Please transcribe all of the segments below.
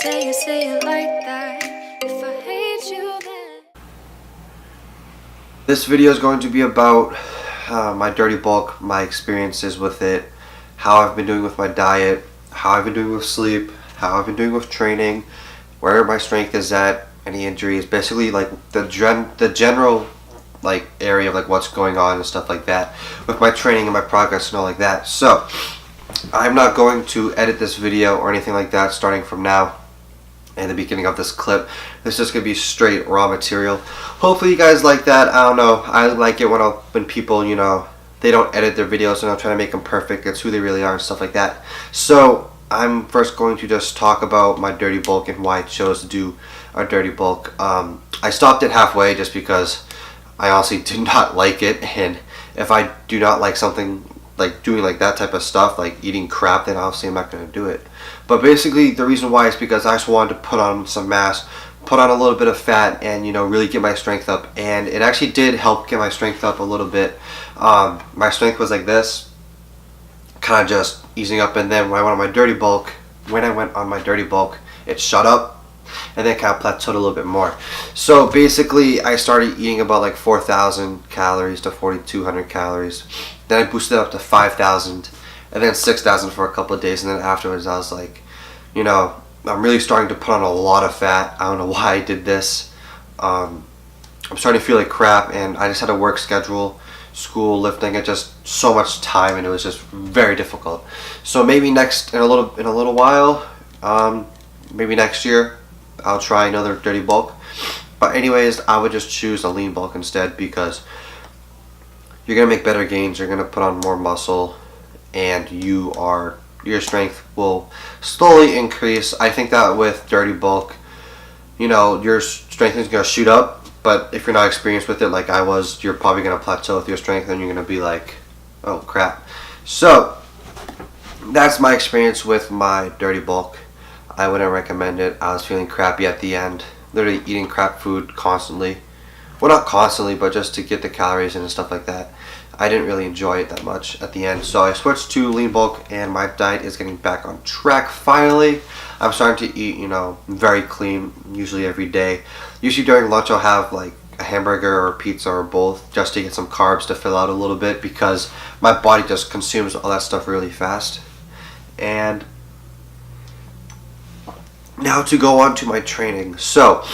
say it like that. If I hate you, then This video is going to be about my dirty bulk, my experiences with it, how I've been doing with my diet, how I've been doing with sleep, how I've been doing with training, where my strength is at, any injuries, basically like the general like area of like what's going on and stuff like that with my training and my progress and all like that. So I'm not going to edit this video or anything like that starting from now in the beginning of this clip. This is just gonna be straight raw material. Hopefully you guys like that. I don't know, I like it when people, you know, they don't edit their videos and I'm trying to make them perfect. It's who they really are and stuff like that. So I'm first going to just talk about my dirty bulk and why I chose to do a dirty bulk. I stopped it halfway just because I honestly did not like it, and if I do not like something like doing like that type of stuff, like eating crap, then obviously I'm not going to do it. But basically the reason why is because I just wanted to put on some mass, put on a little bit of fat, and you know, really get my strength up. And it actually did help get my strength up a little bit. My strength was like this, kind of just easing up, and then when I went on my dirty bulk, it shot up and then kind of plateaued a little bit more. So basically I started eating about like 4,000 calories to 4,200 calories. Then I boosted it up to 5,000 and then 6,000 for a couple of days, and then afterwards I was like, you know, I'm really starting to put on a lot of fat. I don't know why I did this. I'm starting to feel like crap, and I just had a work schedule, school, lifting, it just so much time, and it was just very difficult. So maybe in a little while, maybe next year, I'll try another dirty bulk. But anyways, I would just choose a lean bulk instead, because you're gonna make better gains, you're gonna put on more muscle, and your strength will slowly increase. I think that with dirty bulk, you know, your strength is gonna shoot up, but if you're not experienced with it like I was, you're probably gonna plateau with your strength, and you're gonna be like, oh crap. So that's my experience with my dirty bulk. I wouldn't recommend it. I was feeling crappy at the end, literally eating crap food constantly. Well, not constantly, but just to get the calories in and stuff like that. I didn't really enjoy it that much at the end, so I switched to lean bulk, and my diet is getting back on track finally. I'm starting to eat, you know, very clean, usually every day. Usually during lunch I'll have like a hamburger or pizza or both, just to get some carbs to fill out a little bit, because my body just consumes all that stuff really fast. And now to go on to my training. So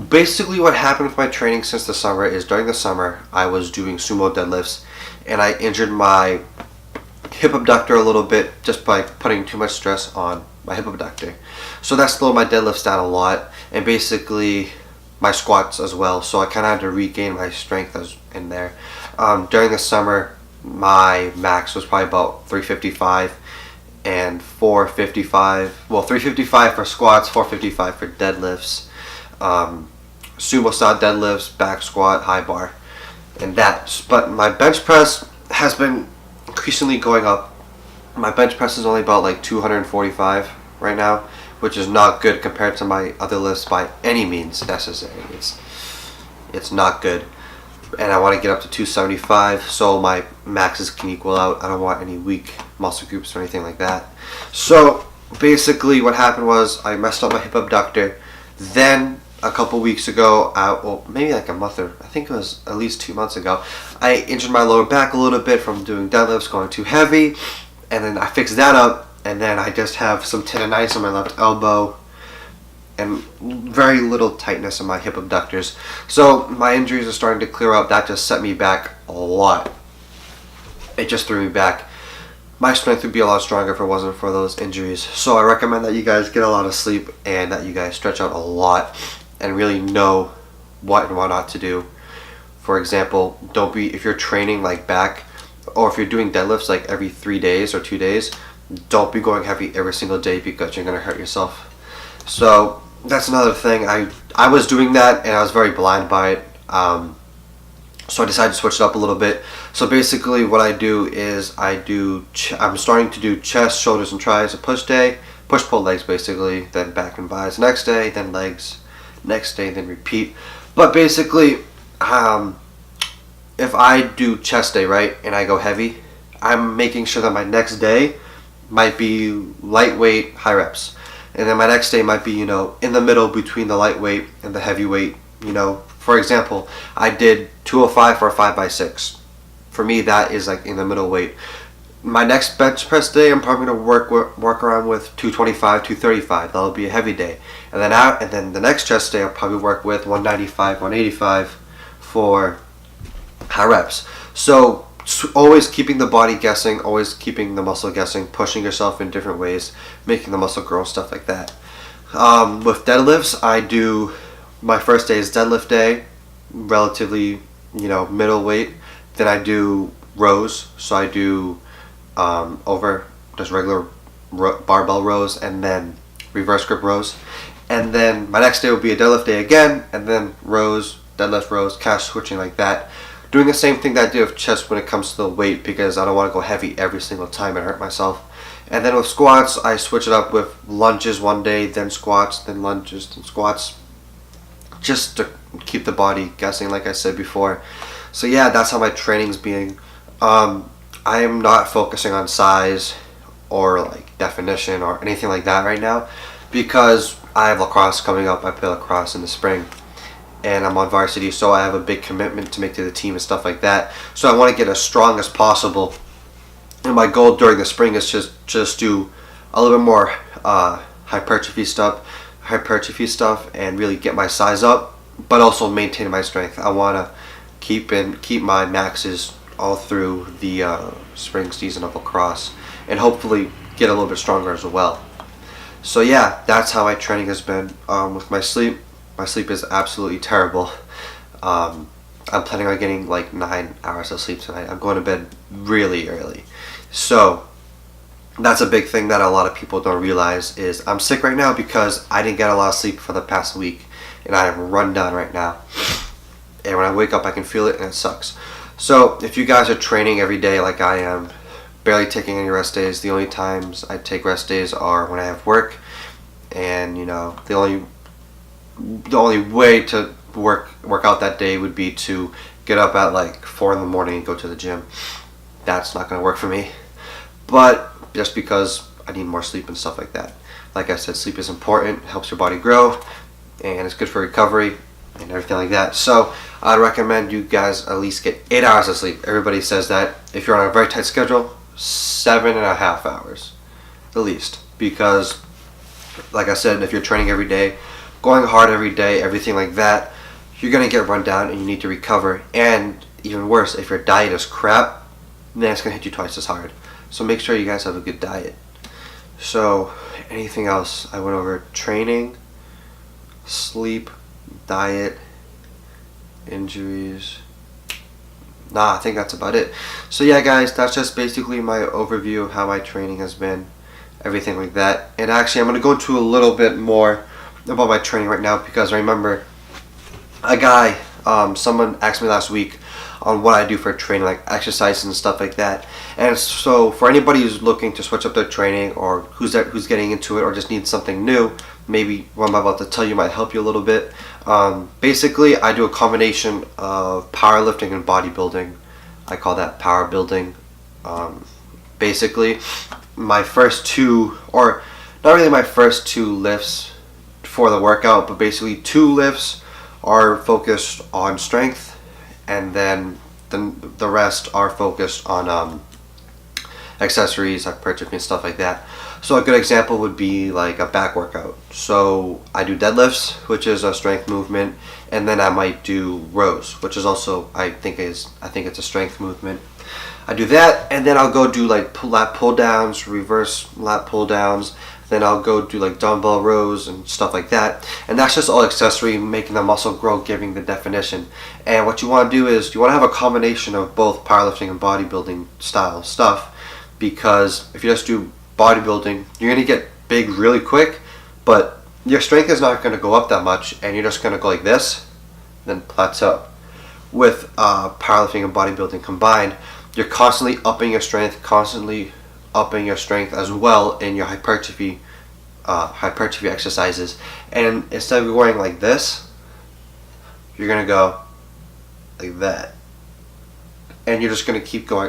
basically what happened with my training since the summer is during the summer I was doing sumo deadlifts, and I injured my hip abductor a little bit just by putting too much stress on my hip abductor. So that slowed my deadlifts down a lot, and basically my squats as well. So I kind of had to regain my strength in there. During the summer my max was probably about 355 and 455. Well, 355 for squats, 455 for deadlifts. Sumo style deadlifts, back squat, high bar, and that. But my bench press has been increasingly going up. My bench press is only about like 245 right now, which is not good compared to my other lifts by any means necessary. It's not good, and I want to get up to 275 so my maxes can equal out. I don't want any weak muscle groups or anything like that. So basically what happened was I messed up my hip abductor. Then a couple weeks ago, well, maybe like a month, or I think it was at least 2 months ago, I injured my lower back a little bit from doing deadlifts, going too heavy, and then I fixed that up, and then I just have some tendonitis on my left elbow and very little tightness in my hip abductors. So my injuries are starting to clear up. That just set me back a lot. It just threw me back. My strength would be a lot stronger if it wasn't for those injuries. So I recommend that you guys get a lot of sleep, and that you guys stretch out a lot and really know what and what not to do. For example, if you're training like back, or if you're doing deadlifts like every 3 days or 2 days, don't be going heavy every single day, because you're going to hurt yourself. So that's another thing. I was doing that, and I was very blind by it. So I decided to switch it up a little bit. So basically what I do is I'm starting to do chest, shoulders, and tries a push day, push-pull legs basically, then back and bis next day, then legs next day, then repeat. But basically, if I do chest day, right, and I go heavy, I'm making sure that my next day might be lightweight, high reps. and then my next day might be, in the middle between the lightweight and the heavyweight. For example, I did 205 for a 5x6. For me, that is like in the middle weight. My next bench press day, I'm probably gonna work around with 225, 235. That'll be a heavy day, and then the next chest day, I'll probably work with 195, 185 for high reps. So always keeping the body guessing, always keeping the muscle guessing, pushing yourself in different ways, making the muscle grow, stuff like that. With deadlifts, I do my first day is deadlift day, relatively middle weight. Then I do rows, so I do over just regular barbell rows and then reverse grip rows. And then my next day will be a deadlift day again, and then rows, deadlift rows, cash switching like that. Doing the same thing that I do with chest when it comes to the weight, because I don't want to go heavy every single time and hurt myself. And then with squats, I switch it up with lunges one day, then squats, then lunges, then squats, just to keep the body guessing, like I said before. So yeah, that's how my training's being. I am not focusing on size or like definition or anything like that right now, because I have lacrosse coming up. I play lacrosse in the spring, and I'm on varsity, so I have a big commitment to make to the team and stuff like that. So I want to get as strong as possible, and my goal during the spring is just do a little bit more hypertrophy stuff, and really get my size up, but also maintain my strength. I want to keep my maxes all through the spring season of lacrosse, and hopefully get a little bit stronger as well. So yeah, that's how my training has been. With my sleep is absolutely terrible. I'm planning on getting like 9 hours of sleep tonight. I'm going to bed really early. So that's a big thing that a lot of people don't realize is I'm sick right now because I didn't get a lot of sleep for the past week, and I am run down right now. And when I wake up, I can feel it, and it sucks. So if you guys are training every day like I am, barely taking any rest days, the only times I take rest days are when I have work, and the only way to work out that day would be to get up at like 4 in the morning and go to the gym. That's not going to work for me, but just because I need more sleep and stuff like that. Like I said, sleep is important, helps your body grow, and it's good for recovery and everything like that. So I'd recommend you guys at least get 8 hours of sleep. Everybody says that if you're on a very tight schedule, 7.5 hours at least, because like I said, if you're training every day, going hard every day, everything like that, you're gonna get run down and you need to recover. And even worse, if your diet is crap, then it's gonna hit you twice as hard. So make sure you guys have a good diet. So anything else? I went over training, sleep, diet, injuries. I think that's about it. So yeah guys, that's just basically my overview of how my training has been, everything like that. And actually I'm going to go into a little bit more about my training right now, because I remember someone asked me last week on what I do for training, like exercises and stuff like that. And so for anybody who's looking to switch up their training, or who's getting into it, or just needs something new, maybe what I'm about to tell you might help you a little bit. Basically, I do a combination of powerlifting and bodybuilding. I call that power building. Basically, my first two, or not really my first two lifts for the workout, but basically 2 lifts are focused on strength, and then the rest are focused on accessories, hypertrophy and stuff like that. So a good example would be like a back workout. So I do deadlifts, which is a strength movement, and then I might do rows, which is also I think it's a strength movement. I do that, and then I'll go do like lat pull downs, reverse lat pull downs. Then I'll go do like dumbbell rows and stuff like that. And that's just all accessory, making the muscle grow, giving the definition. And what you want to do is you want to have a combination of both powerlifting and bodybuilding style stuff, because if you just do bodybuilding, you're going to get big really quick, but your strength is not going to go up that much, and you're just going to go like this, then plateau. With powerlifting and bodybuilding combined, you're constantly upping your strength, as well in your hypertrophy exercises. And instead of going like this, you're going to go like that. And you're just going to keep going